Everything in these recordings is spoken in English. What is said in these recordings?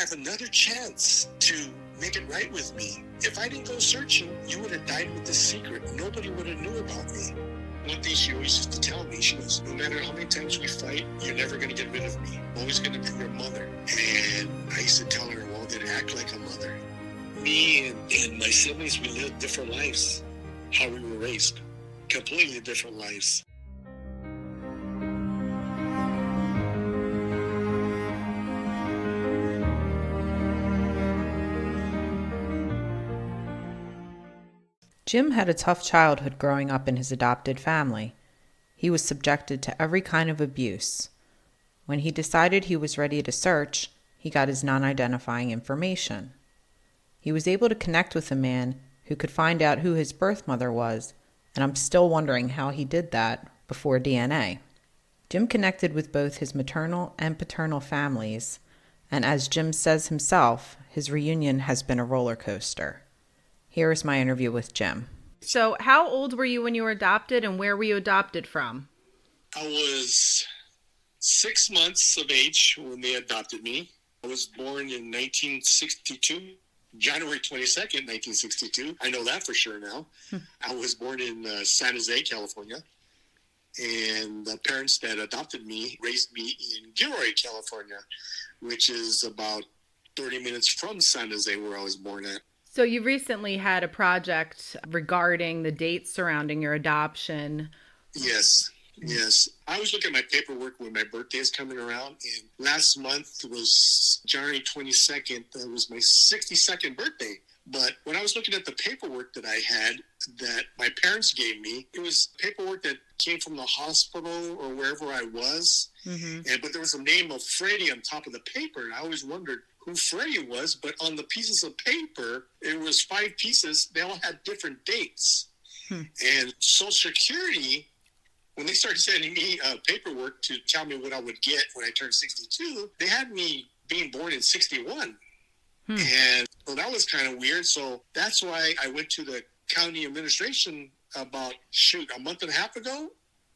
have another chance to make it right with me. If I didn't go searching, you would have died with this secret. Nobody would have knew about me. One thing she always used to tell me, she goes, no matter how many times we fight, you're never going to get rid of me. I'm always going to be your mother. And I used to tell her, well, then act like a mother. Me and my siblings, we lived different lives, how we were raised. Completely different lives. Jim had a tough childhood growing up in his adopted family. He was subjected to every kind of abuse. When he decided he was ready to search, he got his non-identifying information. He was able to connect with a man who could find out who his birth mother was, and I'm still wondering how he did that before DNA. Jim connected with both his maternal and paternal families, and as Jim says himself, his reunion has been a roller coaster. Here is my interview with Jim. So how old were you when you were adopted, and where were you adopted from? I was 6 months of age when they adopted me. I was born in 1962, January 22nd, 1962. I know that for sure now. I was born in San Jose, California. And the parents that adopted me raised me in Gilroy, California, which is about 30 minutes from San Jose, where I was born at. So you recently had a project regarding the dates surrounding your adoption. Yes. I was looking at my paperwork when my birthday is coming around, and last month was January 22nd. That was my 62nd birthday. But when I was looking at the paperwork that I had that my parents gave me, it was paperwork that came from the hospital or wherever I was. Mm-hmm. But there was a name of Freddie on top of the paper, and I always wondered who Freddie was. But on the pieces of paper, it was 5 pieces. They all had different dates. And Social Security, when they started sending me paperwork to tell me what I would get when I turned 62, they had me being born in 61. And so that was kind of weird. So that's why I went to the county administration about, a month and a half ago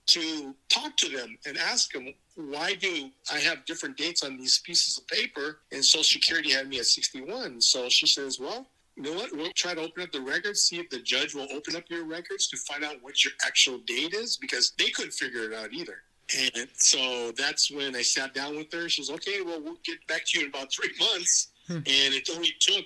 to talk to them and ask them, why do I have different dates on these pieces of paper? And Social Security had me at 61. So she says, well, you know what? We'll try to open up the records, see if the judge will open up your records to find out what your actual date is, because they couldn't figure it out either. And so that's when I sat down with her. She says, okay, well, we'll get back to you in about 3 months. And it only took,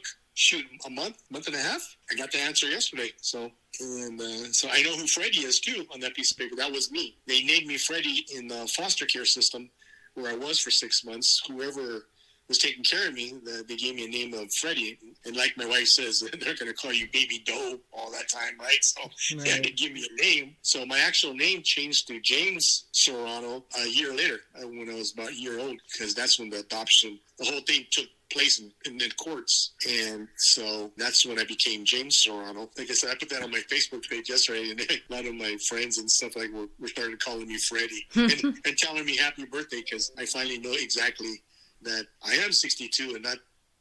a month and a half. I got the answer yesterday. So I know who Freddie is, too, on that piece of paper. That was me. They named me Freddie in the foster care system where I was for 6 months. Whoever was taking care of me, they gave me a name of Freddie. And like my wife says, they're going to call you Baby Doe all that time, right? So they had to give me a name. So my actual name changed to James Serrano a year later, when I was about a year old, because that's when the whole thing took place in the courts. And so that's when I became James Serrano. Like I said, I put that on my Facebook page yesterday, and a lot of my friends and stuff were started calling me Freddie and telling me happy birthday, because I finally know exactly that I am 62 and not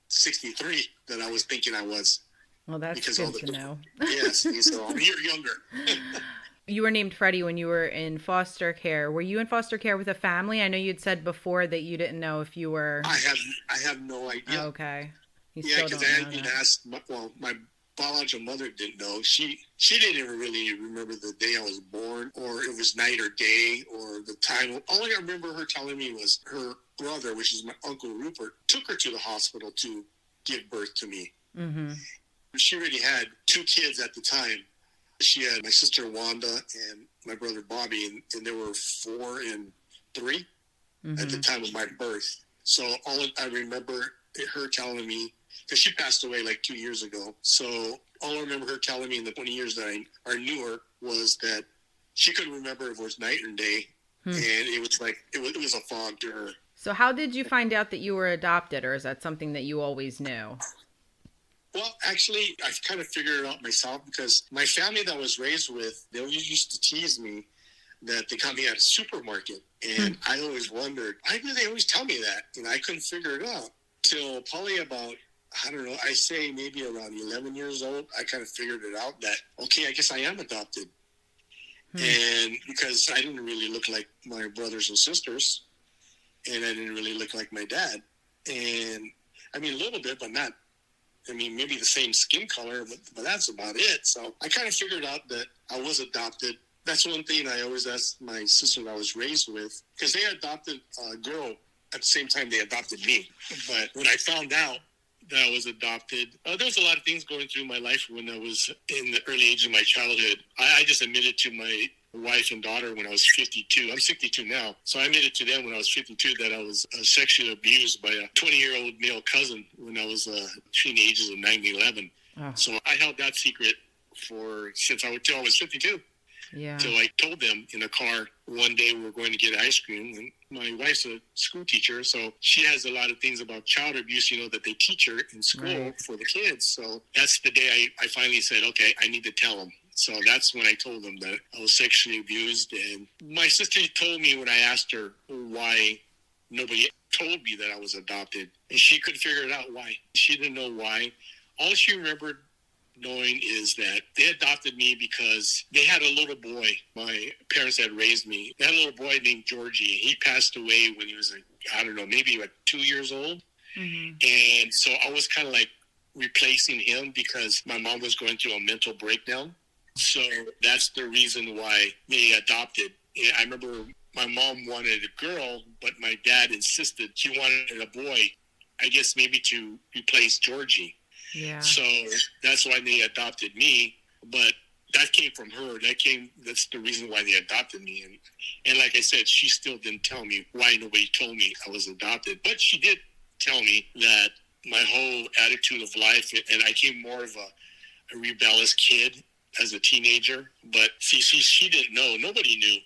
63 that I was thinking I was. Well, that's good to know. Yes, so I'm a year younger. You were named Freddie when you were in foster care. Were you in foster care with a family? I know you'd said before that you didn't know if you were... I have no idea. Oh, okay. Because I had been asked, my biological mother didn't know. She didn't even really remember the day I was born, or it was night or day, or the time. All I remember her telling me was her brother, which is my Uncle Rupert, took her to the hospital to give birth to me. Mm-hmm. She already had 2 kids at the time. She had my sister Wanda and my brother Bobby, and they were 4 and 3 at the time of my birth. So I remember her telling me, because she passed away like 2 years ago. So all I remember her telling me in the 20 years that I knew her was that she couldn't remember if it was night or day. And it was like, it was a fog to her. So how did you find out that you were adopted, or is that something that you always knew? Well, actually, I kind of figured it out myself, because my family that I was raised with, they always used to tease me that they got me at a supermarket. And I always wondered, why do they always tell me that? And I couldn't figure it out till probably about, I don't know, I say maybe around 11 years old, I kind of figured it out that, okay, I guess I am adopted. And because I didn't really look like my brothers and sisters, and I didn't really look like my dad. And I mean, a little bit, but not. I mean, maybe the same skin color, but that's about it. So I kind of figured out that I was adopted. That's one thing I always asked my sister that I was raised with, because they adopted a girl at the same time they adopted me. But when I found out that I was adopted, there was a lot of things going through my life when I was in the early age of my childhood. I just admitted to my wife and daughter when I was 52. I'm 62 now. So I admitted to them when I was 52 that I was sexually abused by a 20-year-old male cousin when I was between the ages of 9 and 11. Oh. So I held that secret till I was 52. Yeah. So I told them in the car one day we were going to get ice cream, and my wife's a school teacher, so she has a lot of things about child abuse, that they teach her in school for the kids. So that's the day I finally said, okay, I need to tell them. So that's when I told them that I was sexually abused. And my sister told me when I asked her why nobody told me that I was adopted, and she couldn't figure it out why. She didn't know why. All she remembered knowing is that they adopted me because they had a little boy. My parents had raised me. They had a little boy named Georgie. He passed away when he was, maybe 2 years old. Mm-hmm. And so I was kind of like replacing him because my mom was going through a mental breakdown. So that's the reason why they adopted. I remember my mom wanted a girl, but my dad insisted he wanted a boy, I guess maybe to replace Georgie. Yeah. So that's why they adopted me. But that came from her. That's the reason why they adopted me. And like I said, she still didn't tell me why nobody told me I was adopted. But she did tell me that my whole attitude of life, and I became more of a rebellious kid as a teenager. But see, she didn't know. Nobody knew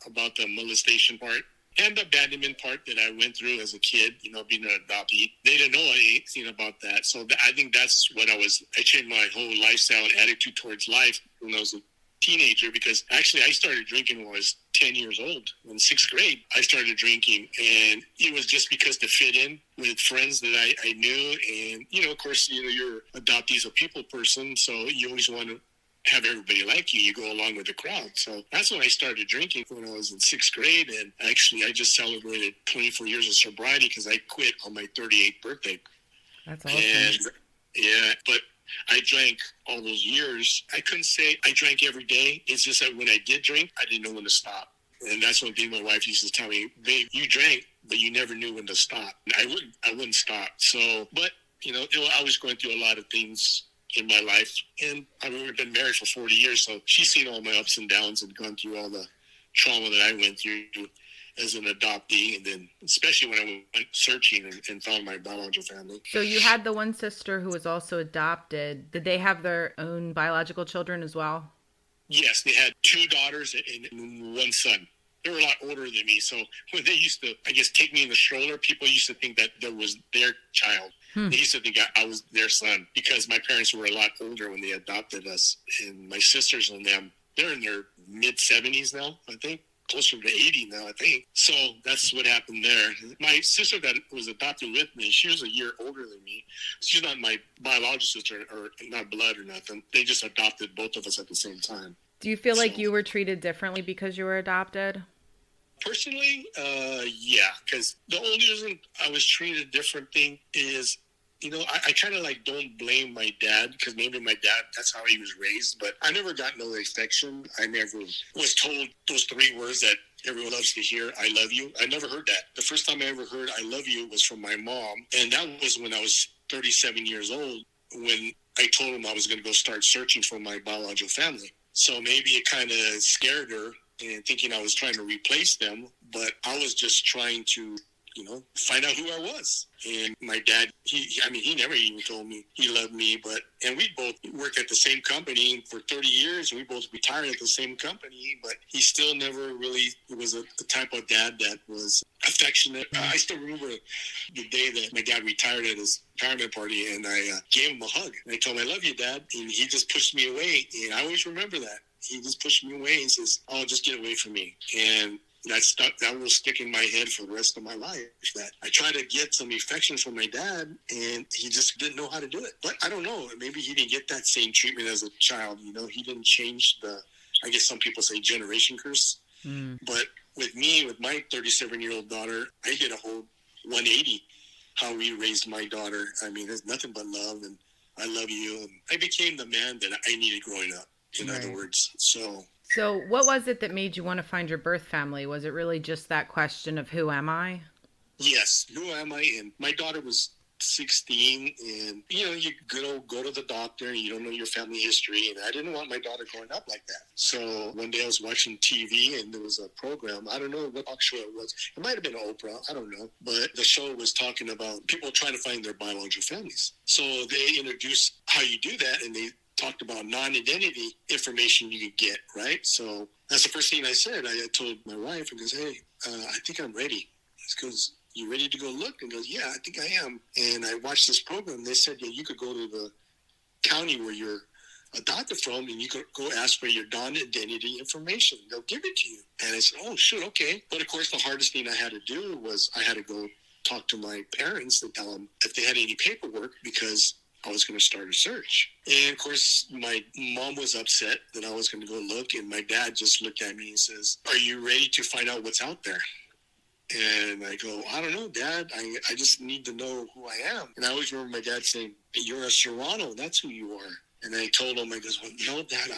about the molestation part and the abandonment part that I went through as a kid, being an adoptee. They didn't know anything about that. So I think that's what I changed my whole lifestyle and attitude towards life when I was a teenager, because actually I started drinking when I was 10 years old. In 6th grade, I started drinking, and it was just because to fit in with friends that I knew. And, of course, you're adoptee as a people person, so you always want to have everybody like you. You go along with the crowd. So that's when I started drinking, when I was in 6th grade. And actually, I just celebrated 24 years of sobriety because I quit on my 38th birthday. That's awesome. And yeah, but I drank all those years. I couldn't say I drank every day. It's just that when I did drink, I didn't know when to stop. And that's one thing my wife used to tell me, babe, you drank, but you never knew when to stop. I wouldn't stop. So, but, I was going through a lot of things in my life, and I've been married for 40 years, so she's seen all my ups and downs and gone through all the trauma that I went through as an adoptee, and then especially when I went searching and found my biological family. So you had the one sister who was also adopted. Did they have their own biological children as well? Yes, they had 2 daughters and 1 son. They were a lot older than me, so when they used to, I guess, take me in the stroller, people used to think that that was their child. They used to think I was their son because my parents were a lot older when they adopted us. And my sisters and them, they're in their mid-70s now, I think. Closer to 80 now, I think. So that's what happened there. My sister that was adopted with me, she was a year older than me. She's not my biological sister or not blood or nothing. They just adopted both of us at the same time. Do you feel like you were treated differently because you were adopted? Personally, yeah, because the only reason I was treated differently is, I kind of don't blame my dad, because maybe my dad, that's how he was raised, but I never got no affection. I never was told those 3 words that everyone loves to hear, I love you. I never heard that. The first time I ever heard I love you was from my mom, and that was when I was 37 years old, when I told him I was going to go start searching for my biological family. So maybe it kind of scared her, and thinking I was trying to replace them, but I was just trying to, find out who I was. And my dad, he never even told me he loved me, and we both worked at the same company for 30 years, and we both retired at the same company, but he still never really was the type of dad that was affectionate. I still remember the day that my dad retired at his retirement party, and I gave him a hug. And I told him, I love you, Dad. And he just pushed me away, and I always remember that. He just pushed me away and says, oh, just get away from me. And that will stick in my head for the rest of my life. That I tried to get some affection from my dad, and he just didn't know how to do it. But I don't know. Maybe he didn't get that same treatment as a child. He didn't change I guess some people say generation curse. But with me, with my 37-year-old daughter, I did a whole 180. how we raised my daughter. I mean, there's nothing but love, and I love you. And I became the man that I needed growing up, in other Right. words. So, what was it that made you want to find your birth family? Was it really just that question of who am I? Yes, who am I? And my daughter was 16, and you go to the doctor and you don't know your family history, and I didn't want my daughter growing up like that. So one day I was watching TV and there was a program. I don't know what talk show it was. It might have been Oprah, I don't know, but the show was talking about people trying to find their biological families. So they introduced how you do that, and they talked about non-identity information you could get, right? So that's the first thing I said. I told my wife, and goes, hey, I think I'm ready. She goes, you ready to go look? And goes, yeah, I think I am. And I watched this program. They said, yeah, you could go to the county where you're adopted from, and you could go ask for your non-identity information. They'll give it to you. And I said, oh, shoot, okay. But, of course, the hardest thing I had to do was I had to go talk to my parents and tell them if they had any paperwork, because I was going to start a search. And, of course, my mom was upset that I was going to go look, and my dad just looked at me and says, are you ready to find out what's out there? And I go, I don't know, Dad. I just need to know who I am. And I always remember my dad saying, you're a Serrano. That's who you are. And I told him, I goes, well, no, Dad,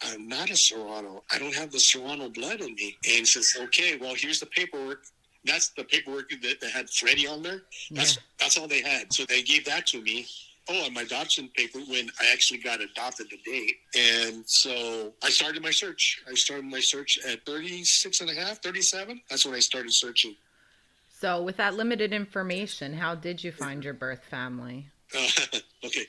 I'm not a Serrano. I don't have the Serrano blood in me. And he says, okay, well, here's the paperwork. That's the paperwork that had Freddie on there. That's all they had. So they gave that to me. Oh, and my adoption paper when I actually got adopted to date. And so I started my search. I started my search at 36 and a half, 37. That's when I started searching. So, with that limited information, how did you find your birth family? Okay,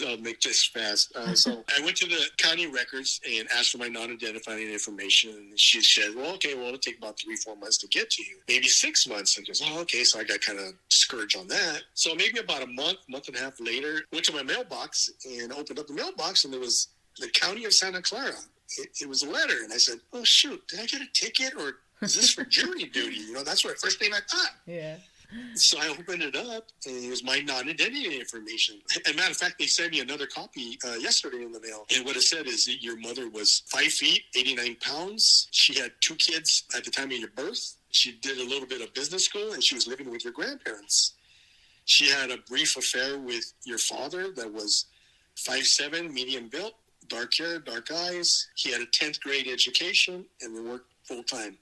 I'll make this fast. So I went to the county records and asked for my non-identifying information. And she said, well, okay, well, it'll take about 3-4 months to get to you. Maybe 6 months. And goes, oh, okay. So I got kind of discouraged on that. So maybe about a month and a half later, went to my mailbox and opened up the mailbox, and there was the county of Santa Clara. It was a letter. And I said, oh, shoot, did I get a ticket, or is this for jury duty? That's what first thing I thought. Yeah. So I opened it up, and it was my non-identity information. As a matter of fact, they sent me another copy yesterday in the mail. And what it said is that your mother was 5 feet, 89 pounds. She had 2 kids at the time of your birth. She did a little bit of business school, and she was living with your grandparents. She had a brief affair with your father that was 5'7", medium built, dark hair, dark eyes. He had a 10th grade education, and they worked full-time.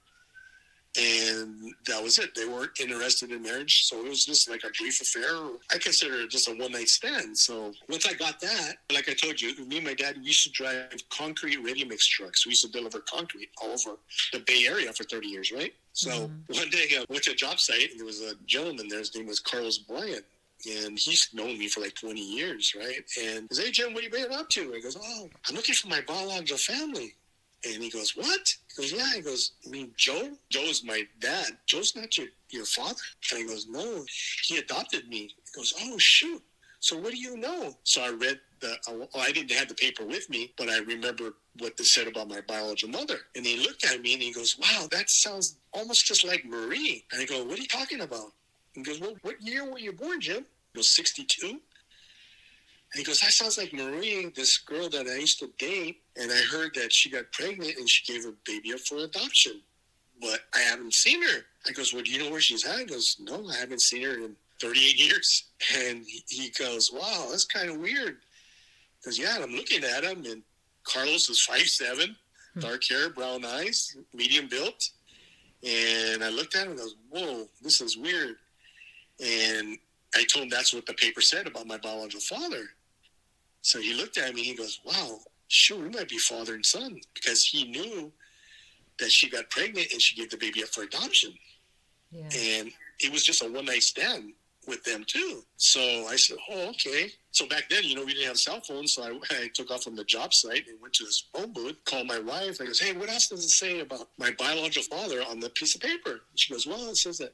And that was it. They weren't interested in marriage, so it was just like a brief affair. I consider it just a one-night stand. So once I got that, like I told you, me and my dad, we used to drive concrete ready-mix trucks. We used to deliver concrete all over the Bay Area for 30 years, right? So one day I went to a job site, and there was a gentleman there. His name was Carlos Bryant. And he's known me for like 20 years, right? And he goes, hey, Jim, what are you been up to? I goes, oh, I'm looking for my biological family. And he goes, what? He goes, yeah. He goes, you mean Joe? Joe's my dad. Joe's not your father? And he goes, no, he adopted me. He goes, oh, shoot. So what do you know? So I read I didn't have the paper with me, but I remember what they said about my biological mother. And he looked at me and he goes, wow, that sounds almost just like Marie. And I go, what are you talking about? And he goes, well, what year were you born, Jim? He goes, 62. And he goes, that sounds like Marie, this girl that I used to date. And I heard that she got pregnant and she gave her baby up for adoption. But I haven't seen her. I goes, well, do you know where she's at? He goes, no, I haven't seen her in 38 years. And he goes, wow, that's kind of weird. He goes, yeah, and I'm looking at him. And Carlos is 5'7", dark hair, brown eyes, medium built. And I looked at him and goes, whoa, this is weird. And I told him that's what the paper said about my biological father. So he looked at me and he goes, wow, sure, we might be father and son, because he knew that she got pregnant and she gave the baby up for adoption. Yeah. And it was just a one-night stand with them too. So I said, oh, okay. So back then, we didn't have cell phones. So I took off from the job site and went to this phone booth, called my wife. I goes, hey, what else does it say about my biological father on the piece of paper? And she goes, well, it says that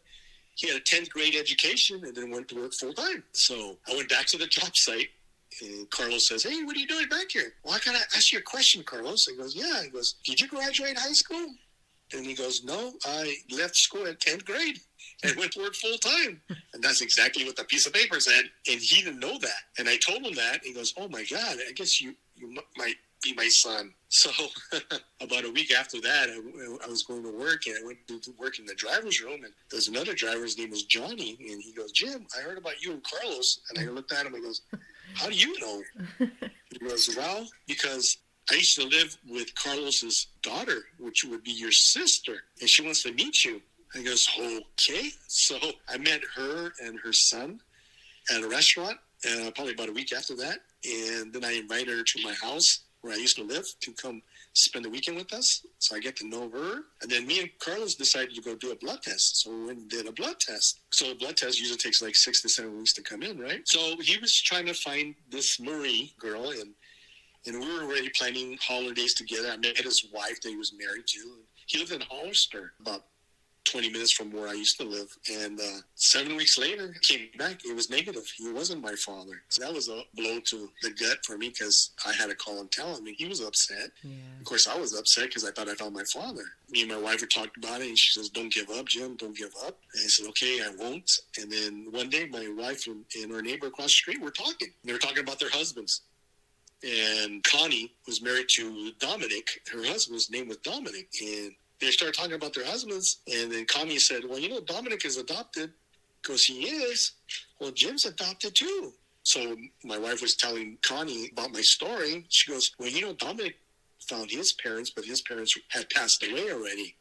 he had a 10th grade education and then went to work full time. So I went back to the job site, and Carlos says, hey, what are you doing back here? Well, I got to ask you a question, Carlos. He goes, yeah. He goes, did you graduate high school? And he goes, no, I left school at 10th grade and went to work full time. And that's exactly what the piece of paper said. And he didn't know that. And I told him that. He goes, oh my God, I guess you might be my son. So about a week after that, I was going to work, and I went to work in the driver's room, and there's another driver. His name was Johnny, and he goes, Jim, I heard about you and Carlos. And I looked at him and goes, how do you know? He goes, well, because I used to live with Carlos's daughter, which would be your sister, and she wants to meet you. I goes, okay. So I met her and her son at a restaurant, probably about a week after that. And then I invited her to my house where I used to live to come spend the weekend with us. So I get to know her. And then me and Carlos decided to go do a blood test. So we went and did a blood test. So a blood test usually takes like 6 to 7 weeks to come in, right? So he was trying to find this Marie girl, and we were already planning holidays together. I met his wife that he was married to. He lived in Hollister, about 20 minutes from where I used to live. And 7 weeks later, he came back. It was negative. He wasn't my father. So that was a blow to the gut for me, because I had to call and tell him. And he was upset. Yeah. Of course, I was upset because I thought I found my father. Me and my wife had talked about it, and she says, don't give up, Jim. Don't give up. And I said, okay, I won't. And then one day, my wife and our neighbor across the street were talking. They were talking about their husbands. And Connie was married to Dominic. Her husband's name was Dominic. And they started talking about their husbands. And then Connie said, well, Dominic is adopted. Because he is. Well, Jim's adopted too. So my wife was telling Connie about my story. She goes, well, Dominic found his parents, but his parents had passed away already.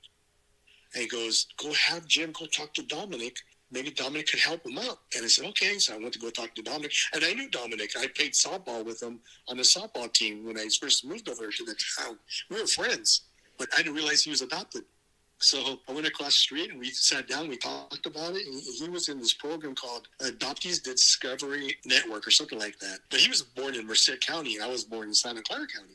And he goes, go have Jim go talk to Dominic. Maybe Dominic could help him out. And I said, okay. So I went to go talk to Dominic. And I knew Dominic. I played softball with him on the softball team when I first moved over to the town. We were friends, but I didn't realize he was adopted. So I went across the street and we sat down. We talked about it. And he was in this program called Adoptees Discovery Network or something like that. But he was born in Merced County, and I was born in Santa Clara County.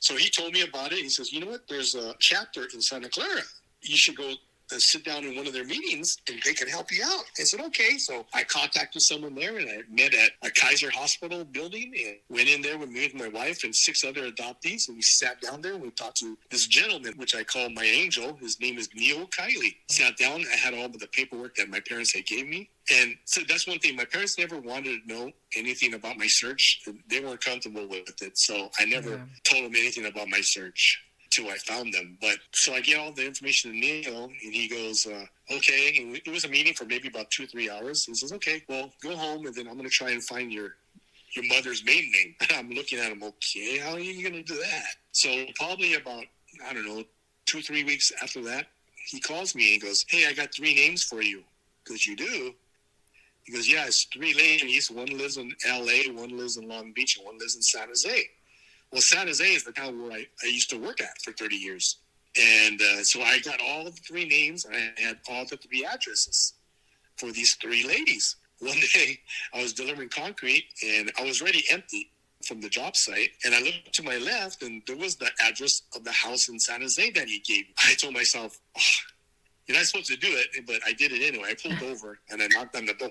So he told me about it. He says, you know what? There's a chapter in Santa Clara. You should go sit down in one of their meetings and they can help you out. I said, okay. So I contacted someone there, and I met at a Kaiser Hospital building and went in there with me and my wife and 6 other adoptees. And we sat down there and we talked to this gentleman, which I call my angel. His name is Neil Kiley. Sat down. I had all of the paperwork that my parents had gave me. And so that's one thing. My parents never wanted to know anything about my search. They weren't comfortable with it. So I never told them anything about my search till I found them. But so I get all the information to Neil, and he goes, okay. And it was a meeting for maybe about 2 or 3 hours. He says, okay, well, go home, and then I'm going to try and find your mother's maiden name. I'm looking at him, okay, how are you going to do that? So probably about, 2 or 3 weeks after that, he calls me and goes, hey, I got 3 names for you. Because you do? He goes, yeah, it's 3 ladies. One lives in L.A., one lives in Long Beach, and one lives in San Jose. Well, San Jose is the town where I used to work at for 30 years. And so I got all the 3 names, and I had all the 3 addresses for these 3 ladies. One day, I was delivering concrete, and I was already empty from the job site. And I looked to my left, and there was the address of the house in San Jose that he gave me. I told myself, you're not supposed to do it, but I did it anyway. I pulled over, and I knocked on the door,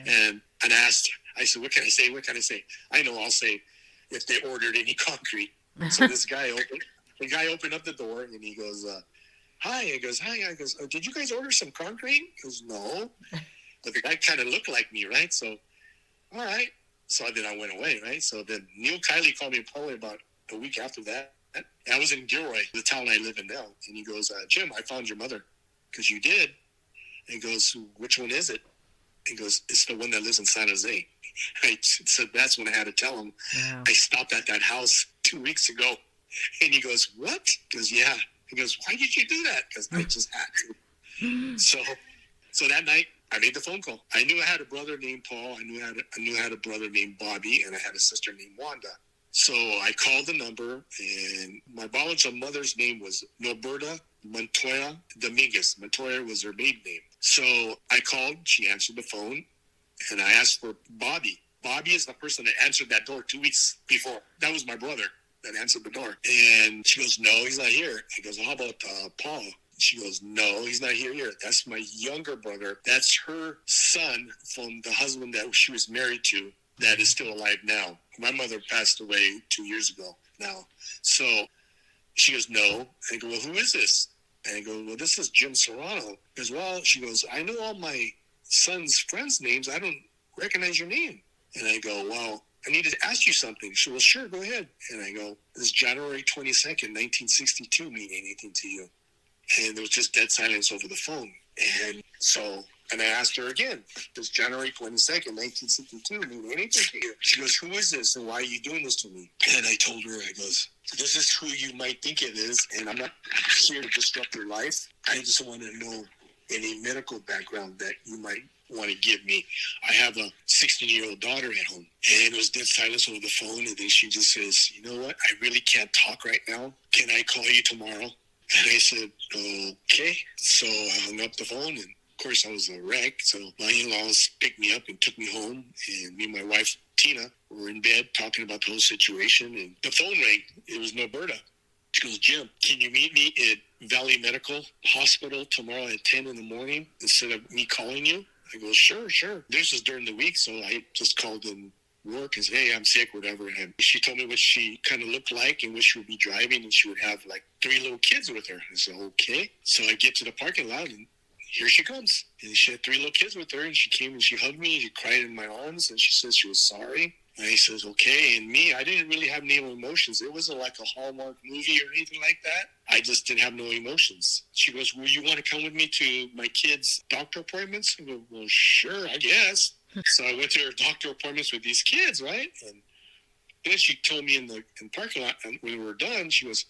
and asked, I said, what can I say? What can I say? I know I'll say, if they ordered any concrete. So this guy opened up the door, and he goes, hi. He goes, hi. I goes, did you guys order some concrete? He goes, no. But the guy kind of looked like me, right? So, all right. So then I went away, right? So then Neil Kiley called me probably about a week after that. I was in Gilroy, the town I live in now. And he goes, Jim, I found your mother. Because you did. And he goes, which one is it? He goes, it's the one that lives in San Jose. So that's when I had to tell him. Wow. I stopped at that house 2 weeks ago. And he goes, what? He goes, yeah. He goes, why did you do that? Because I just had to. So that night, I made the phone call. I knew I had a brother named Paul. I knew I had a brother named Bobby, and I had a sister named Wanda. So I called the number, and my biological mother's name was Norberta Montoya Dominguez. Montoya was her maiden name. So I called. She answered the phone, and I asked for Bobby. Bobby is the person that answered that door 2 weeks before. That was my brother that answered the door. And she goes, no, he's not here. I goes, well, how about Paul? She goes, no, he's not here. That's my younger brother. That's her son from the husband that she was married to that is still alive now. My mother passed away 2 years ago now. So she goes, no. I go, well, who is this? And I go, well, this is Jim Serrano. As well, she goes, I know all my son's friends' names. I don't recognize your name. And I go, well, I need to ask you something. She goes, sure, go ahead. And I go, this January 22nd, 1962 mean anything to you? And there was just dead silence over the phone. And I asked her again, does January 22nd, 1962 mean anything to you? She goes, who is this and why are you doing this to me? And I told her, I goes, this is who you might think it is, and I'm not here to disrupt your life. I just want to know any medical background that you might want to give me. I have a 16-year-old daughter at home. And it was dead silence over the phone, and then she just says, you know what, I really can't talk right now. Can I call you tomorrow? And I said, okay. So I hung up the phone, and of course I was a wreck. So my in-laws picked me up and took me home, and me and my wife, Tina, were in bed talking about the whole situation, and the phone rang. It was Norberta. She goes, Jim, can you meet me at Valley Medical Hospital tomorrow at 10 in the morning instead of me calling you? I go, sure. This was during the week, so I just called in work and said, hey, I'm sick, whatever. And she told me what she kind of looked like and what she would be driving, and she would have like 3 little kids with her. I said, okay. So I get to the parking lot, and here she comes. And she had 3 little kids with her, and she came and she hugged me, and she cried in my arms, and she said she was sorry. And I says, okay. And me, I didn't really have any emotions. It wasn't like a Hallmark movie or anything like that. I just didn't have no emotions. She goes, well, you want to come with me to my kids' doctor appointments? I go, well, sure, I guess. So I went to her doctor appointments with these kids, right? And then she told me in the parking lot, and when we were done, she goes,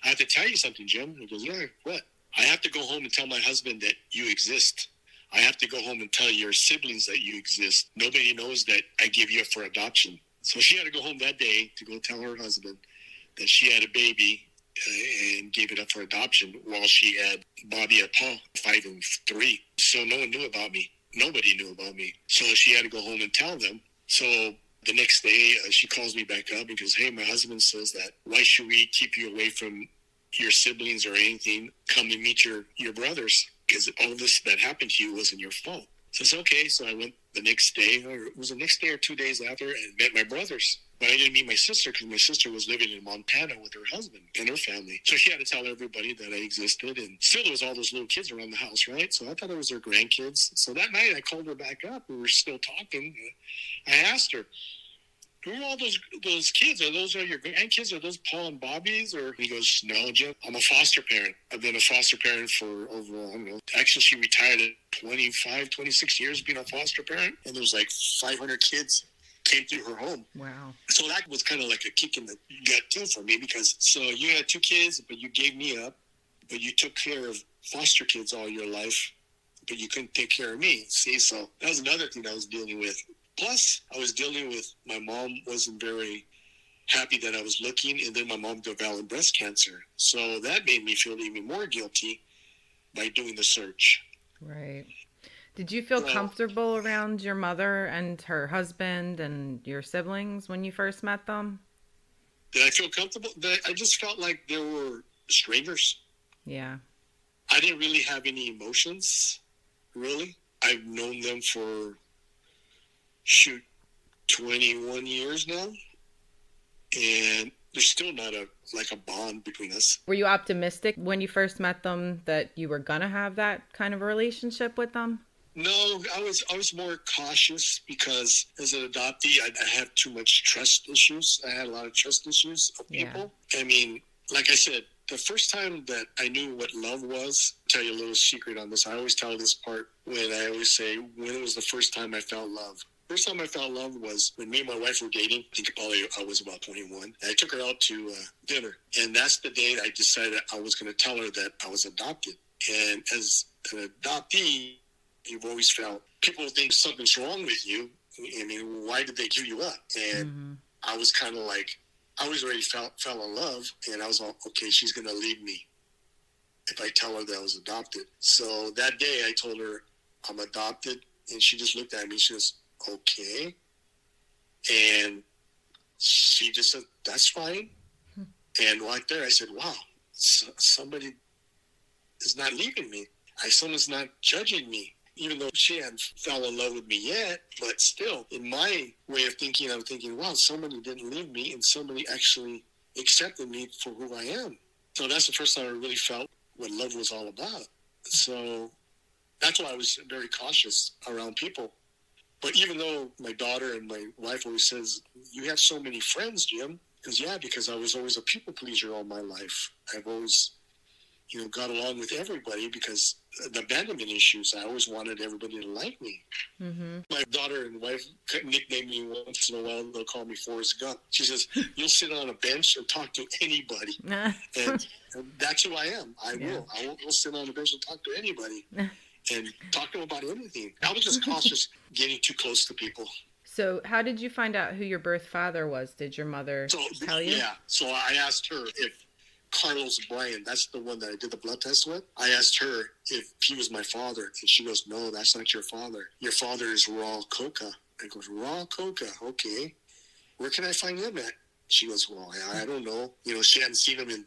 I have to tell you something, Jim. I goes, yeah, what? I have to go home and tell my husband that you exist. I have to go home and tell your siblings that you exist. Nobody knows that I give you up for adoption. So she had to go home that day to go tell her husband that she had a baby and gave it up for adoption while she had Bobby and Paul, 5 and 3. So no one knew about me. Nobody knew about me. So she had to go home and tell them. So the next day, she calls me back up and goes, hey, my husband says that why should we keep you away from your siblings or anything? Come and meet your brothers, because all this that happened to you wasn't your fault. So it's okay. So I went the next day, or it was the next day or 2 days after, and met my brothers. But I didn't meet my sister because my sister was living in Montana with her husband and her family. So she had to tell everybody that I existed. And still there was all those little kids around the house, right? So I thought it was her grandkids. So that night I called her back up. We were still talking. I asked her, who are all those kids? Are those your grandkids? Are those Paul and Bobby's? Or he goes, no, Jim, I'm a foster parent. I've been a foster parent for over, I don't know. Actually, she retired at 25, 26 years being a foster parent. And there was like 500 kids came through her home. Wow. So that was kind of like a kick in the gut too for me, because so you had 2 kids, but you gave me up, but you took care of foster kids all your life, but you couldn't take care of me. See, so that was another thing I was dealing with. Plus, I was dealing with, my mom wasn't very happy that I was looking, and then my mom developed breast cancer. So that made me feel even more guilty by doing the search. Right. Did you feel comfortable around your mother and her husband and your siblings when you first met them? Did I feel comfortable? I just felt like they were strangers. Yeah. I didn't really have any emotions, really. I've known them for, 21 years now. And there's still not a bond between us. Were you optimistic when you first met them that you were going to have that kind of relationship with them? No, I was more cautious because as an adoptee, I had too much trust issues. I had a lot of trust issues of people. Yeah. I mean, like I said, the first time that I knew what love was, I'll tell you a little secret on this. I always tell this part when I always say, when it was the first time I felt love. First time I felt love was when me and my wife were dating. I think I was about 21. And I took her out to dinner. And that's the day I decided I was going to tell her that I was adopted. And as an adoptee, you've always felt people think something's wrong with you. I mean, why did they give you up? And I was kind of like, I was already fell in love, and I was like, okay, she's going to leave me if I tell her that I was adopted. So that day I told her I'm adopted, and she just looked at me. She goes, okay. And she just said, that's fine. And right there I said, wow, somebody is not leaving me. Someone's not judging me. Even though she hadn't fell in love with me yet, but still, in my way of thinking, I'm thinking, wow, somebody didn't leave me, and somebody actually accepted me for who I am. So that's the first time I really felt what love was all about. So that's why I was very cautious around people. But even though my daughter and my wife always says, you have so many friends, Jim. Because I was always a people pleaser all my life. I've always, got along with everybody because the abandonment issues, I always wanted everybody to like me. Mm-hmm. My daughter and wife nickname me once in a while. They'll call me Forrest Gump. She says, you'll sit on a bench and talk to anybody. and that's who I am. I will sit on a bench and talk to anybody and talk to them about anything. I was just cautious getting too close to people. So how did you find out who your birth father was? Did your mother tell you? Yeah. So I asked her if Carlos Bryan, that's the one that I did the blood test with. I asked her if he was my father, and she goes, no, that's not your father. Your father is Raul Coca. I goes, Raul Coca, okay. Where can I find him at? She goes, well, I don't know. She hadn't seen him in,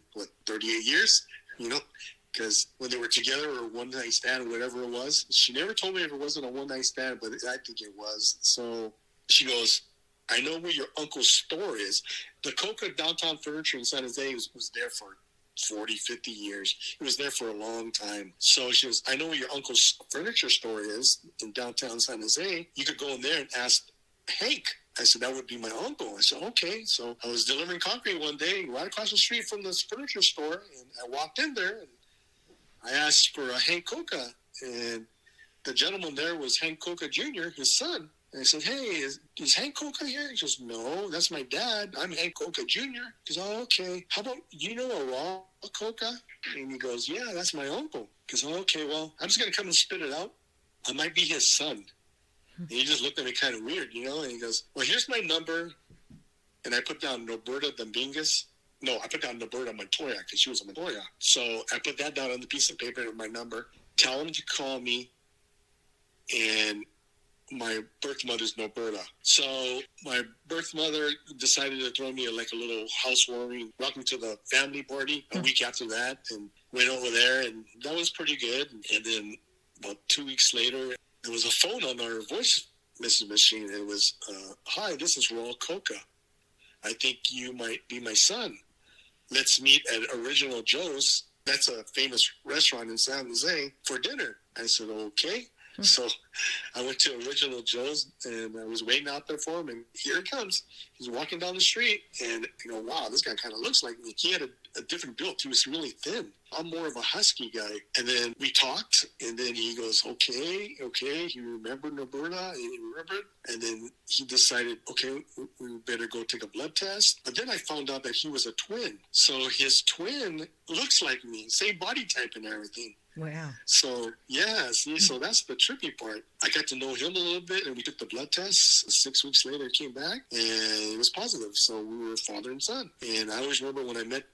38 years? Because when they were together or one night stand or whatever it was, she never told me if it wasn't a one night stand, but I think it was. So she goes, I know where your uncle's store is. The Coca Downtown Furniture in San Jose was there for 40, 50 years. It was there for a long time. So she goes, I know where your uncle's furniture store is in downtown San Jose. You could go in there and ask Hank. I said, that would be my uncle. I said, okay. So I was delivering concrete one day right across the street from this furniture store. And I walked in there and I asked for a Hank Coca. And the gentleman there was Hank Coca Jr., his son. And I said, hey, is Hank Coca here? He goes, no, that's my dad. I'm Hank Coca Jr. He goes, oh, okay. How about, you know a Raw Coca? And he goes, yeah, that's my uncle. He goes, oh, okay, well, I'm just going to come and spit it out. I might be his son. And he just looked at me kind of weird, and he goes, well, here's my number. And I put down Roberta Dominguez. No, I put down Roberta Montoya because she was a Montoya. So I put that down on the piece of paper with my number. Tell him to call me. And my birth mother's Roberta. So my birth mother decided to throw me a little housewarming welcome to the family party a week after that, and went over there, and that was pretty good. And then about 2 weeks later, there was a phone on our voice message machine. It was, hi, this is Raul Coca. I think you might be my son. Let's meet at Original Joe's. That's a famous restaurant in San Jose for dinner. I said, okay. So I went to Original Joe's and I was waiting out there for him, and here he comes. He's walking down the street, and I go, wow, this guy kind of looks like me. He had a different build. He was really thin. I'm more of a husky guy. And then we talked, and then he goes, okay. He remembered Roberta, and he remembered. And then he decided, okay, we better go take a blood test. But then I found out that he was a twin. So his twin looks like me, same body type and everything. Wow. So, yeah, so that's the tricky part. I got to know him a little bit, and we took the blood test. 6 weeks later, it came back, and it was positive. So we were father and son. And I always remember when I met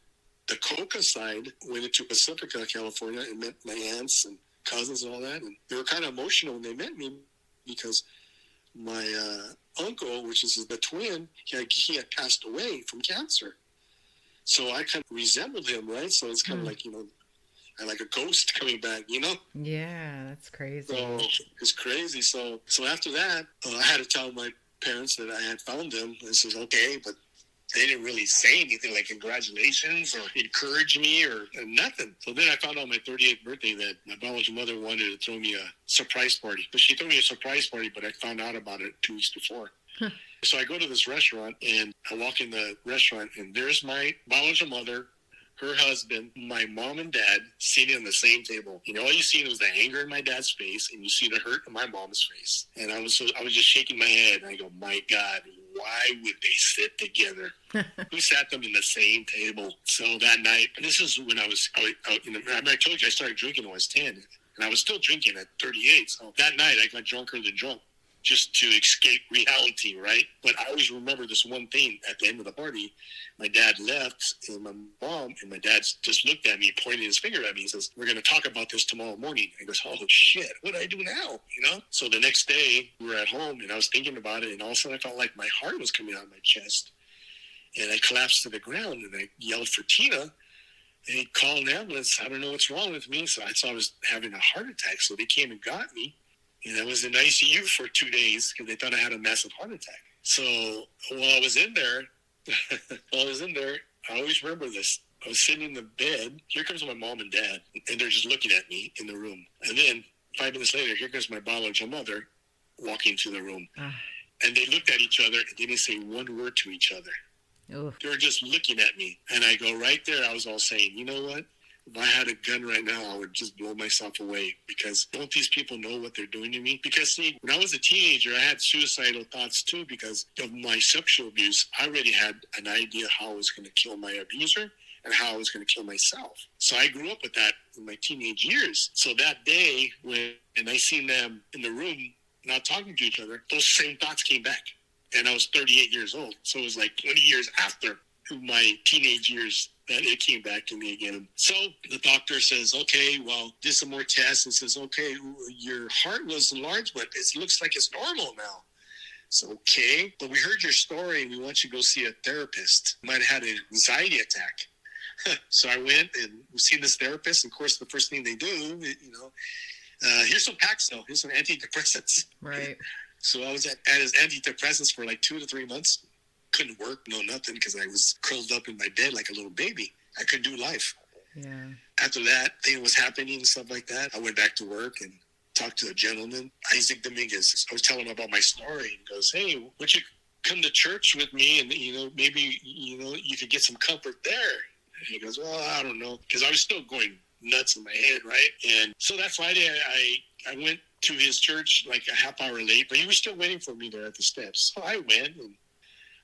the Coca side, went into Pacifica, California, and met my aunts and cousins and all that. And they were kind of emotional when they met me because my uncle, which is the twin, he had passed away from cancer. So I kind of resembled him, right? So it's kind of like, like a ghost coming back, Yeah, that's crazy. So it's crazy. So after that, I had to tell my parents that I had found them. And says, okay, but they didn't really say anything like congratulations or encourage me or nothing. So then I found out on my 38th birthday that my biological mother wanted to throw me a surprise party. But she threw me a surprise party, but I found out about it 2 weeks before. So I go to this restaurant, and I walk in the restaurant, and there's my biological mother, her husband, my mom and dad sitting on the same table. All you see was the anger in my dad's face, and you see the hurt in my mom's face. And I was just shaking my head. And I go, my God, why would they sit together? Who sat them in the same table? So that night, and this is when I told you I started drinking when I was 10, and I was still drinking at 38. So that night I got drunker than drunk, just to escape reality, right? But I always remember this one thing at the end of the party. My dad left, and my mom and my dad just looked at me, pointing his finger at me, and says, we're going to talk about this tomorrow morning. I goes, oh, shit, what do I do now? So the next day, we were at home, and I was thinking about it, and all of a sudden I felt like my heart was coming out of my chest. And I collapsed to the ground, and I yelled for Tina, and he called an ambulance. I don't know what's wrong with me. So I thought I was having a heart attack, so they came and got me. And I was in ICU for 2 days because they thought I had a massive heart attack. So while I was in there, I always remember this. I was sitting in the bed. Here comes my mom and dad, and they're just looking at me in the room. And then 5 minutes later, here comes my biological mother walking into the room. And they looked at each other and they didn't say one word to each other. Oof. They were just looking at me. And I go right there, I was all saying, you know what? If I had a gun right now, I would just blow myself away, because don't these people know what they're doing to me? Because see, when I was a teenager, I had suicidal thoughts too because of my sexual abuse. I already had an idea how I was going to kill my abuser and how I was going to kill myself. So I grew up with that in my teenage years. So that day when I seen them in the room not talking to each other, those same thoughts came back. And I was 38 years old. So it was like 20 years after my teenage years that it came back to me again. So the doctor says, okay, well, did some more tests and says, okay, your heart was enlarged, but it looks like it's normal now. So, okay, but we heard your story and we want you to go see a therapist. You might have had an anxiety attack. So I went and we seen this therapist. And of course, the first thing they do, here's some Paxil, here's some antidepressants. Right. So I was at his antidepressants for like 2 to 3 months. Couldn't work, no nothing, because I was curled up in my bed like a little baby. I couldn't do life. Yeah. After that thing was happening and stuff like that, I went back to work and talked to a gentleman, Isaac Dominguez. I was telling him about my story. He goes, hey, would you come to church with me and, maybe, you could get some comfort there? And he goes, well, I don't know, because I was still going nuts in my head, right? And so that Friday, I went to his church like a half hour late, but he was still waiting for me there at the steps. So I went and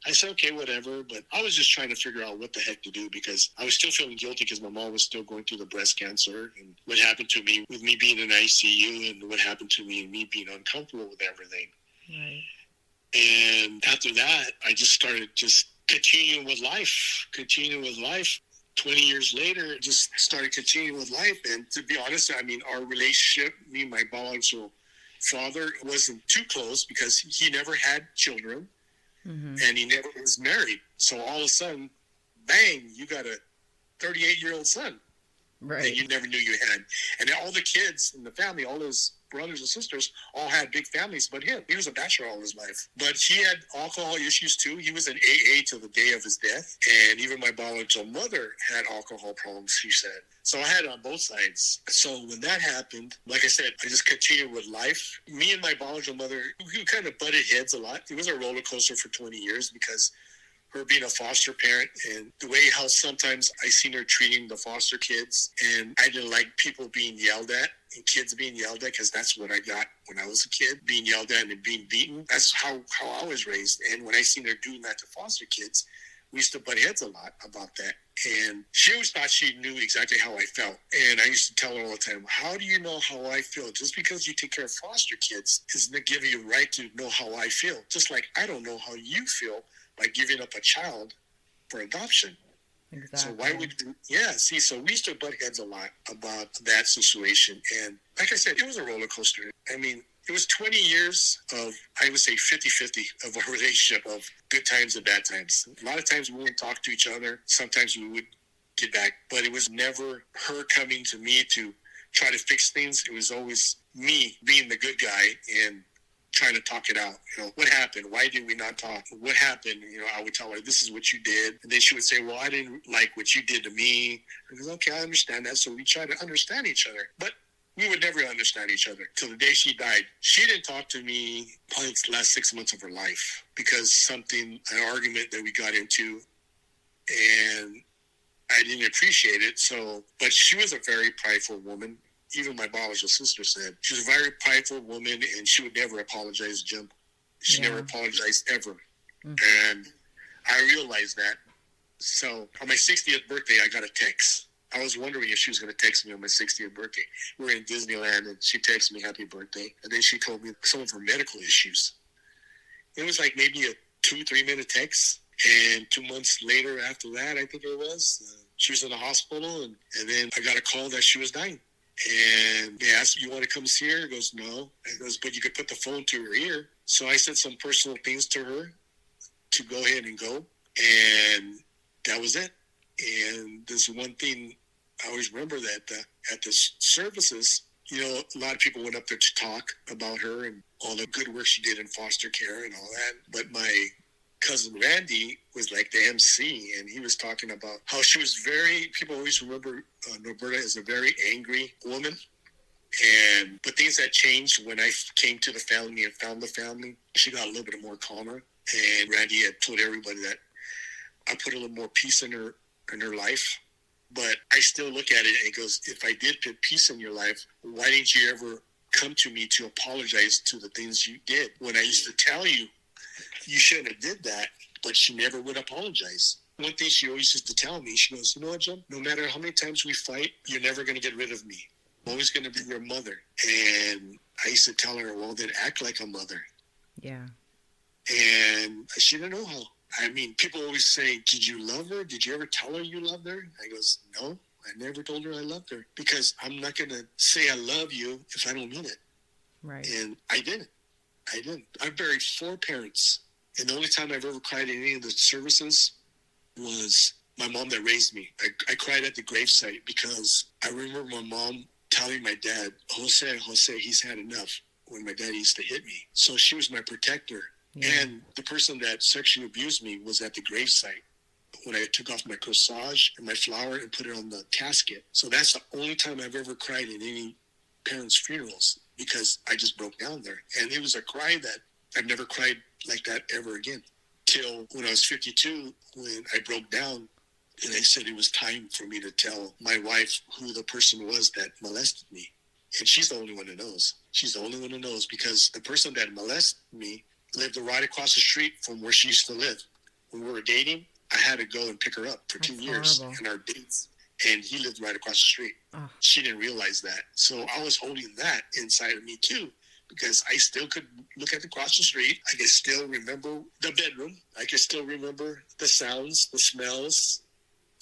I said, okay, whatever. But I was just trying to figure out what the heck to do, because I was still feeling guilty because my mom was still going through the breast cancer and what happened to me with me being in ICU and what happened to me and me being uncomfortable with everything. Right. And after that, I just started continuing with life. 20 years later, just started continuing with life. And to be honest, our relationship, me and my biological father, wasn't too close because he never had children. Mm-hmm. And he never was married. So all of a sudden, bang, you got a 38-year-old son. Right. That you never knew you had. And all the kids in the family, all his brothers and sisters, all had big families, but him. He was a bachelor all his life. But he had alcohol issues too. He was in AA till the day of his death. And even my biological mother had alcohol problems, she said. So I had it on both sides. So when that happened, like I said, I just continued with life. Me and my biological mother, we kind of butted heads a lot. It was a roller coaster for 20 years because her being a foster parent and the way how sometimes I seen her treating the foster kids, and I didn't like people being yelled at and kids being yelled at, because that's what I got when I was a kid, being yelled at and being beaten. That's how I was raised. And when I seen her doing that to foster kids, we used to butt heads a lot about that. And she always thought she knew exactly how I felt. And I used to tell her all the time, how do you know how I feel? Just because you take care of foster kids isn't giving you a right to know how I feel. Just like I don't know how you feel by giving up a child for adoption. Exactly. So why would so we used to butt heads a lot about that situation. And like I said, it was a roller coaster. It was 20 years of, I would say 50-50 of a relationship of good times and bad times. A lot of times we wouldn't talk to each other. Sometimes we would get back, but it was never her coming to me to try to fix things. It was always me being the good guy and trying to talk it out. What happened? Why did we not talk? What happened? I would tell her, this is what you did. And then she would say, well, I didn't like what you did to me. I goes, okay, I understand that. So we try to understand each other. But we would never understand each other till the day she died. She didn't talk to me probably the last 6 months of her life because an argument that we got into, and I didn't appreciate it. But she was a very prideful woman. Even my biological sister said she was a very prideful woman, and she would never apologize, Jim. She never apologized ever. Mm-hmm. And I realized that. So on my 60th birthday, I got a text. I was wondering if she was going to text me on my 60th birthday. We were in Disneyland, and she texted me happy birthday. And then she told me some of her medical issues. It was like maybe a 2-3 minute text. And 2 months later after that, I think it was, she was in the hospital. And then I got a call that she was dying. And they asked, you want to come see her? He goes, no. I goes, but you could put the phone to her ear. So I said some personal things to her to go ahead and go. And that was it. And there's one thing I always remember that at the services, a lot of people went up there to talk about her and all the good work she did in foster care and all that. But my cousin Randy was like the MC, and he was talking about how she was people always remember Norberta as a very angry woman. But things that changed when I came to the family and found the family. She got a little bit more calmer. And Randy had told everybody that I put a little more peace in her life. But I still look at it and it goes, if I did put peace in your life, why didn't you ever come to me to apologize to the things you did? When I used to tell you, you shouldn't have did that, but she never would apologize. One thing she always used to tell me, she goes, you know what, Jim? No matter how many times we fight, you're never going to get rid of me. I'm always going to be your mother. And I used to tell her, well, then act like a mother. Yeah. And she didn't know how. I mean, people always say, did you love her? Did you ever tell her you loved her? I goes, no, I never told her I loved her. Because I'm not going to say I love you if I don't mean it. Right. And I didn't. I buried 4 parents. And the only time I've ever cried in any of the services was my mom that raised me. I cried at the gravesite because I remember my mom telling my dad, Jose, he's had enough, when my dad used to hit me. So she was my protector. Yeah. And the person that sexually abused me was at the gravesite when I took off my corsage and my flower and put it on the casket. So that's the only time I've ever cried in any parents' funerals, because I just broke down there. And it was a cry that I've never cried like that ever again. Till when I was 52, when I broke down and I said it was time for me to tell my wife who the person was that molested me. And she's the only one who knows. She's the only one who knows, because the person that molested me lived right across the street from where she used to live. When we were dating, I had to go and pick her up for 2 years in our dates. And he lived right across the street. Oh. She didn't realize that. So I was holding that inside of me too, because I still could look at across the street. I could still remember the bedroom. I could still remember the sounds, the smells,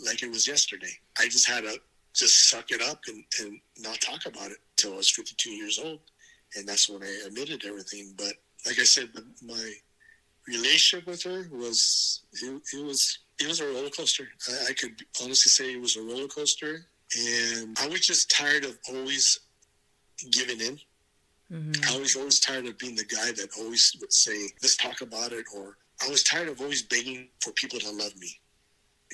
like it was yesterday. I just had to just suck it up and not talk about it till I was 52 years old. And that's when I admitted everything. But like I said, my relationship with her was a roller coaster. I could honestly say it was a roller coaster. And I was just tired of always giving in. Mm-hmm. I was always tired of being the guy that always would say, let's talk about it. Or I was tired of always begging for people to love me.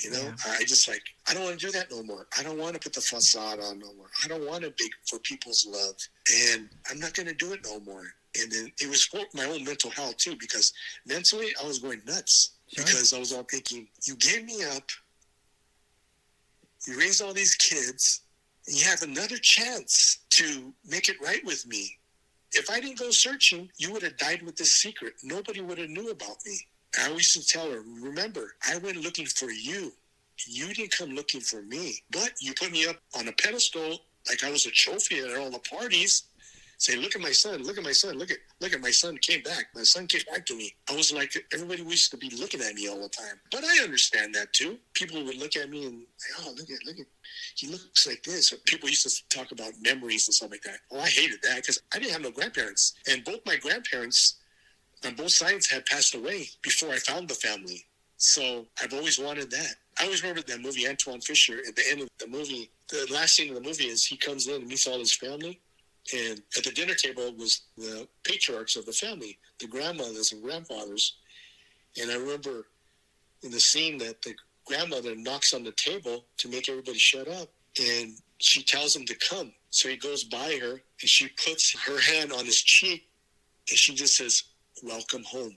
You know, yeah. I don't want to do that no more. I don't want to put the facade on no more. I don't want to beg for people's love. And I'm not going to do it no more. And then it was for my own mental health too, because mentally I was going nuts. Sure. Because I was all thinking, you gave me up, you raised all these kids, and you have another chance to make it right with me. If I didn't go searching, you would have died with this secret. Nobody would have knew about me. I always used to tell her, remember, I went looking for you. You didn't come looking for me. But you put me up on a pedestal like I was a trophy at all the parties. Say, look at my son, look at my son, look at my son came back. My son came back to me. I was like, everybody used to be looking at me all the time. But I understand that too. People would look at me and, oh, look at, he looks like this. Or people used to talk about memories and stuff like that. Oh, I hated that because I didn't have no grandparents. And both my grandparents on both sides had passed away before I found the family. So I've always wanted that. I always remember that movie, Antoine Fisher, at the end of the movie. The last scene of the movie is he comes in and meets all his family. And at the dinner table was the patriarchs of the family, the grandmothers and grandfathers. And I remember in the scene that the grandmother knocks on the table to make everybody shut up. And she tells him to come. So he goes by her and she puts her hand on his cheek and she just says, welcome home.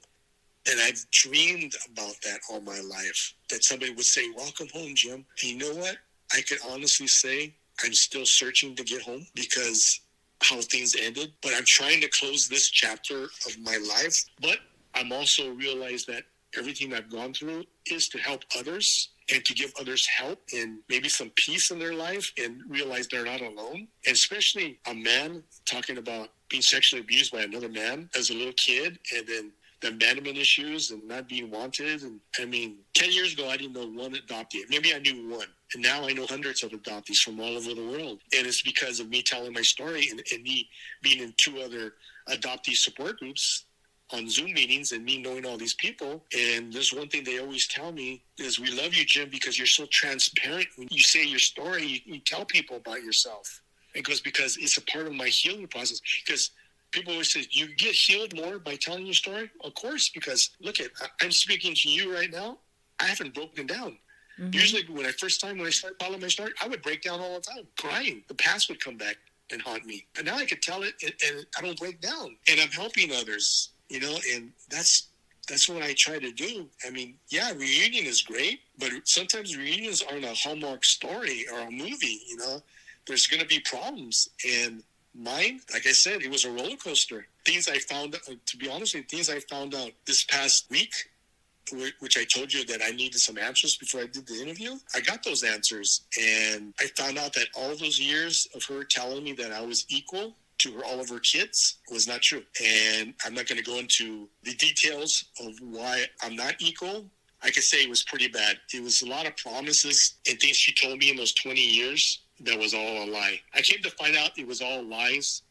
And I've dreamed about that all my life, that somebody would say, welcome home, Jim. And you know what? I could honestly say I'm still searching to get home because how things ended. But I'm trying to close this chapter of my life. But I'm also realized that everything I've gone through is to help others and to give others help and maybe some peace in their life and realize they're not alone. And especially a man talking about being sexually abused by another man as a little kid, and then the abandonment issues and not being wanted. And I mean, 10 years ago, I didn't know one adoptee. Maybe I knew one. And now I know hundreds of adoptees from all over the world. And it's because of me telling my story and me being in 2 other adoptee support groups on Zoom meetings and me knowing all these people. And there's one thing they always tell me is, we love you, Jim, because you're so transparent. When you say your story, you tell people about yourself. It goes because it's a part of my healing process. Because people always say, you get healed more by telling your story? Of course, because look at, I'm speaking to you right now. I haven't broken down. Mm-hmm. Usually when I started telling my story, I would break down all the time, crying. The past would come back. and haunt me. And now I can tell it, and I don't break down. And I'm helping others, and that's what I try to do. I mean, yeah, reunion is great, but sometimes reunions aren't a Hallmark story or a movie, There's going to be problems. And mine, like I said, it was a roller coaster. Things I found, to be honest with you, things I found out this past week, which I told you that I needed some answers before I did the interview. I got those answers, and I found out that all those years of her telling me that I was equal to all of her kids was not true. And I'm not going to go into the details of why I'm not equal. I could say it was pretty bad. It was a lot of promises and things she told me in those 20 years that was all a lie. I came to find out it was all lies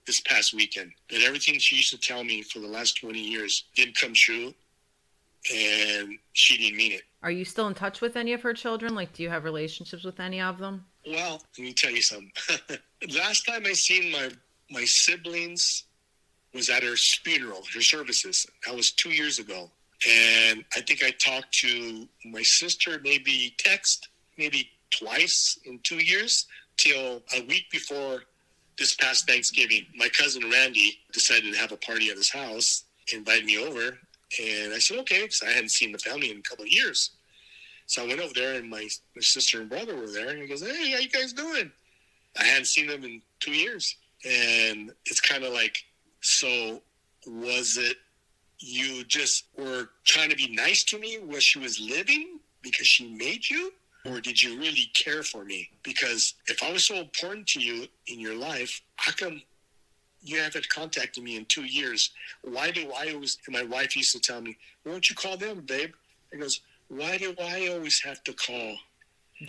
this past weekend. That everything she used to tell me for the last 20 years didn't come true. And she didn't mean it. Are you still in touch with any of her children? Like, do you have relationships with any of them? Well, let me tell you something. Last time I seen my siblings was at her funeral, her services. That was 2 years ago. And I think I talked to my sister, maybe twice in 2 years, till a week before this past Thanksgiving. My cousin Randy decided to have a party at his house, invited me over. And I said, okay, because I hadn't seen the family in a couple of years. So I went over there, and my sister and brother were there. And he goes, hey, how you guys doing? I hadn't seen them in 2 years. And it's kind of like, so was it you just were trying to be nice to me where she was living because she made you? Or did you really care for me? Because if I was so important to you in your life, how come you haven't contacted me in 2 years? Why do I always, and my wife used to tell me, why don't you call them, babe? He goes, why do I always have to call?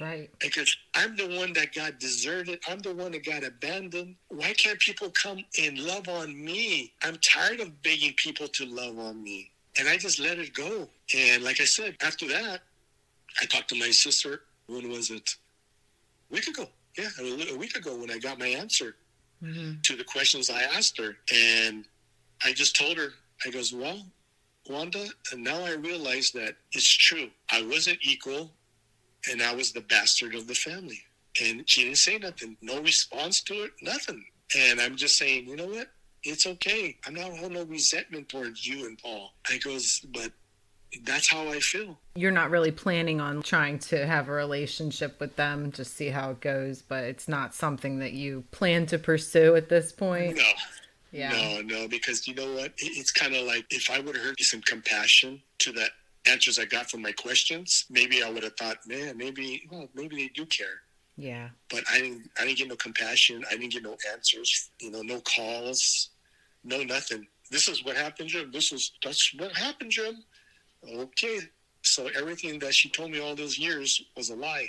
Right. Because I'm the one that got deserted. I'm the one that got abandoned. Why can't people come and love on me? I'm tired of begging people to love on me. And I just let it go. And like I said, after that, I talked to my sister. When was it? A week ago. Yeah, a week ago when I got my answer to the questions I asked her. And I just told her, I goes, well, Wanda, and now I realize that it's true. I wasn't equal, and I was the bastard of the family. And she didn't say nothing. No response to it, nothing. And I'm just saying, you know what? It's okay. I'm not holding no resentment towards you and Paul. I goes, but that's how I feel. You're not really planning on trying to have a relationship with them, just see how it goes, but it's not something that you plan to pursue at this point? No. Yeah. No, because you know what? It's kind of like if I would have heard some compassion to the answers I got from my questions, maybe I would have thought, man, maybe they do care. Yeah. But I didn't get no compassion. I didn't get no answers. No calls, no nothing. This is what happened, Jim. That's what happened, Jim. Okay. So everything that she told me all those years was a lie.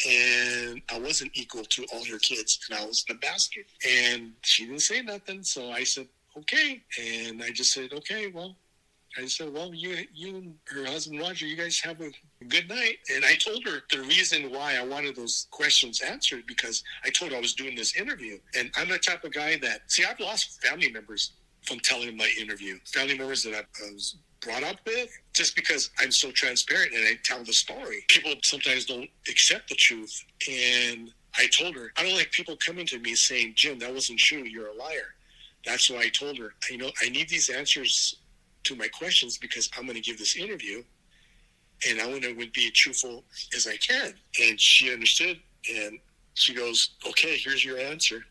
And I wasn't equal to all her kids, and I was the bastard. And she didn't say nothing, so I said, okay. And I just said, okay, well, you and her husband, Roger, you guys have a good night. And I told her the reason why I wanted those questions answered, because I told her I was doing this interview. And I'm the type of guy that, I've lost family members from telling my interview. Family members that I was brought up with, just because I'm so transparent and I tell the story. People sometimes don't accept the truth. And I told her, I don't like people coming to me saying, Jim, that wasn't true, you're a liar. That's why I told her, I need these answers to my questions because I'm going to give this interview and I want to be as truthful as I can. And she understood, and she goes, okay, here's your answer.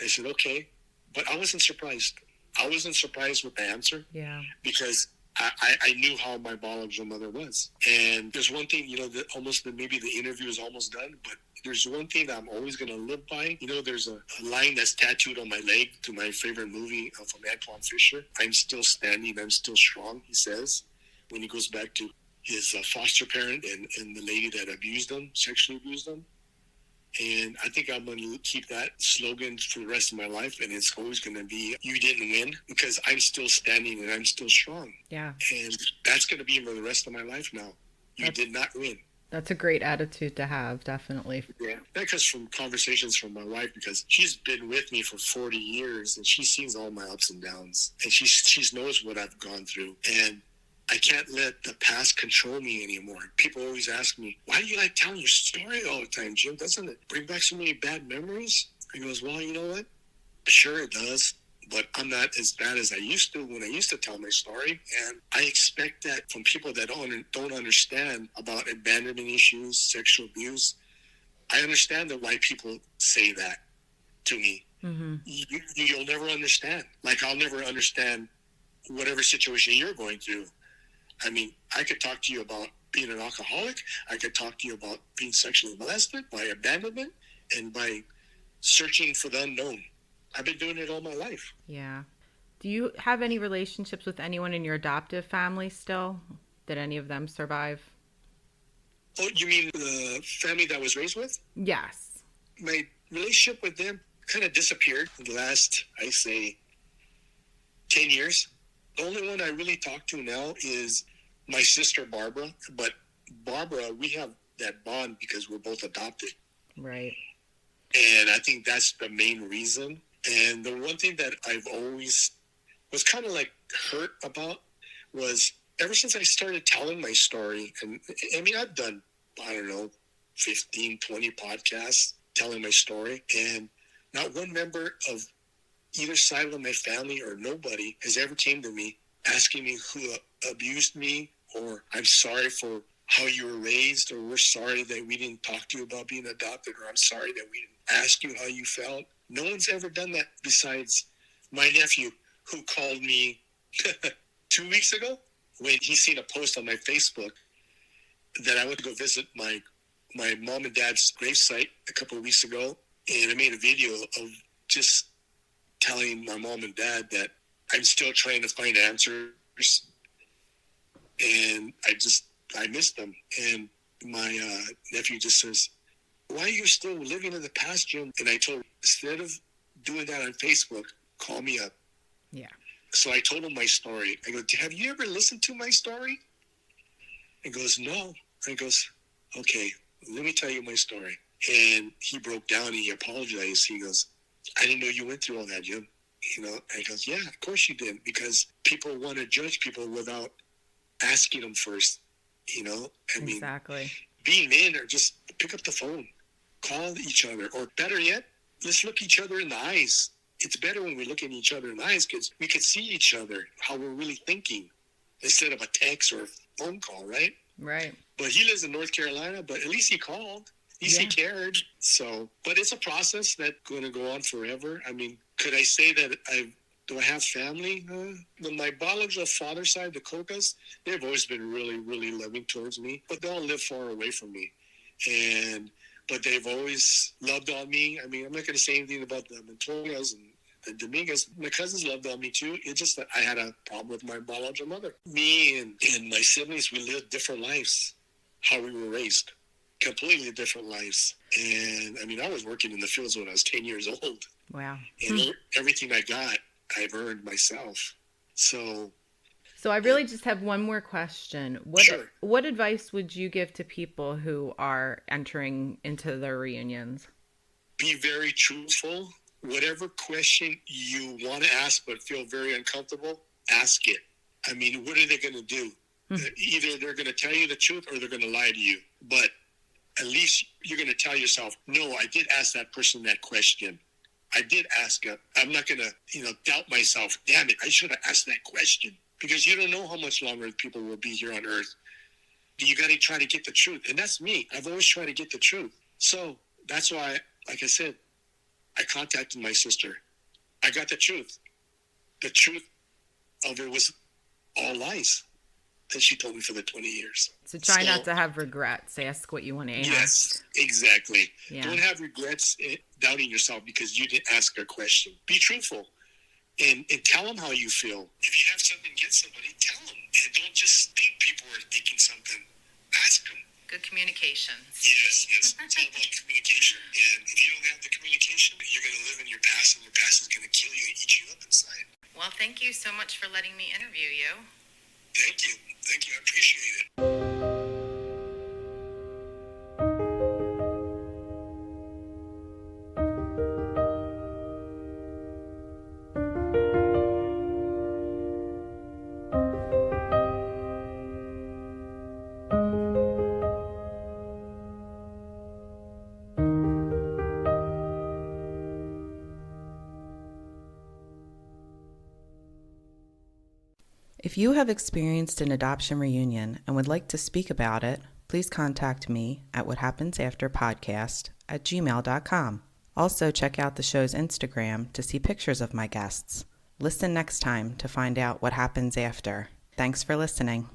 I said, okay. But I wasn't surprised. I wasn't surprised with the answer. Yeah. Because I knew how my biological mother was. And there's one thing, maybe the interview is almost done, but there's one thing that I'm always going to live by. There's a line that's tattooed on my leg to my favorite movie from Antoine Fisher. I'm still standing, I'm still strong, he says, when he goes back to his foster parent and the lady that sexually abused him. And I think I'm going to keep that slogan for the rest of my life. And it's always going to be, you didn't win, because I'm still standing and I'm still strong. Yeah. And that's going to be for the rest of my life now. You did not win. That's a great attitude to have, definitely. Yeah. That comes from conversations from my wife, because she's been with me for 40 years and she sees all my ups and downs. And she knows what I've gone through. And I can't let the past control me anymore. People always ask me, why do you like telling your story all the time, Jim? Doesn't it bring back so many bad memories? He goes, well, you know what? Sure it does, but I'm not as bad as I used to when I used to tell my story. And I expect that from people that don't understand about abandonment issues, sexual abuse. I understand that why people say that to me. Mm-hmm. You'll never understand. Like, I'll never understand whatever situation you're going through. I mean, I could talk to you about being an alcoholic. I could talk to you about being sexually molested, by abandonment, and by searching for the unknown. I've been doing it all my life. Yeah. Do you have any relationships with anyone in your adoptive family still? Did any of them survive? Oh, you mean the family that I was raised with? Yes. My relationship with them kind of disappeared in the last, I say, 10 years. The only one I really talk to now is my sister, Barbara. But Barbara, we have that bond because we're both adopted. Right. And I think that's the main reason. And the one thing that I've always was kind of like hurt about was ever since I started telling my story, and I mean, I've done, I don't know, 15, 20 podcasts telling my story, and not one member of either side of my family or nobody has ever came to me asking me who abused me, or I'm sorry for how you were raised, or we're sorry that we didn't talk to you about being adopted, or I'm sorry that we didn't ask you how you felt. No one's ever done that besides my nephew, who called me 2 weeks ago when he seen a post on my Facebook that I went to go visit my mom and dad's gravesite a couple of weeks ago, and I made a video of just telling my mom and dad that I'm still trying to find answers, and I missed them. And my nephew just says, why are you still living in the past, Jim? And I told him, instead of doing that on Facebook, call me up. Yeah. So I told him my story. I go, have you ever listened to my story? He goes, no. I goes, okay, let me tell you my story. And he broke down and he apologized. He goes, I didn't know you went through all that, Jim. You know, I goes, yeah, of course you did, because people want to judge people without asking them first. You know, I mean, Exactly. Being in, or just pick up the phone, call each other, or better yet, let's look each other in the eyes. It's better when we look at each other in the eyes because we can see each other, how we're really thinking, instead of a text or a phone call, right? Right. But he lives in North Carolina, but at least he called. At least he cared. So, but it's a process that's going to go on forever. I mean, could I say that do I have family? My biological father's side, the Cocas, they've always been really, really loving towards me, but they all live far away from me. But they've always loved on me. I mean, I'm not going to say anything about the Montoyas and the Dominguez. My cousins loved on me too. It's just that I had a problem with my biological mother. Me and my siblings, we lived different lives, how we were raised. Completely different lives. And I mean, I was working in the fields when I was 10 years old. Wow. And everything I got, I've earned myself. So I really just have one more question. What advice would you give to people who are entering into their reunions? Be very truthful. Whatever question you want to ask but feel very uncomfortable, ask it. I mean, what are they going to do? Either they're going to tell you the truth or they're going to lie to you. But at least you're going to tell yourself, no, I did ask that person that question. I did ask it. I'm not going to, doubt myself. Damn it, I should have asked that question. Because you don't know how much longer people will be here on earth. You got to try to get the truth. And that's me. I've always tried to get the truth. So that's why, like I said, I contacted my sister. I got the truth. The truth of it was all lies that she told me for the 20 years. So try not to have regrets. Ask what you want to ask. Yes, exactly. Yeah. Don't have regrets doubting yourself because you didn't ask a question. Be truthful and tell them how you feel. If you have something against somebody, tell them. And don't just think people are thinking something. Ask them. Good communication. Yes. It's all about communication. And if you don't have the communication, you're going to live in your past, and your past is going to kill you and eat you up inside. Well, thank you so much for letting me interview you. Thank you. I appreciate it. If you have experienced an adoption reunion and would like to speak about it, please contact me at whathappensafterpodcast@gmail.com. Also, check out the show's Instagram to see pictures of my guests. Listen next time to find out what happens after. Thanks for listening.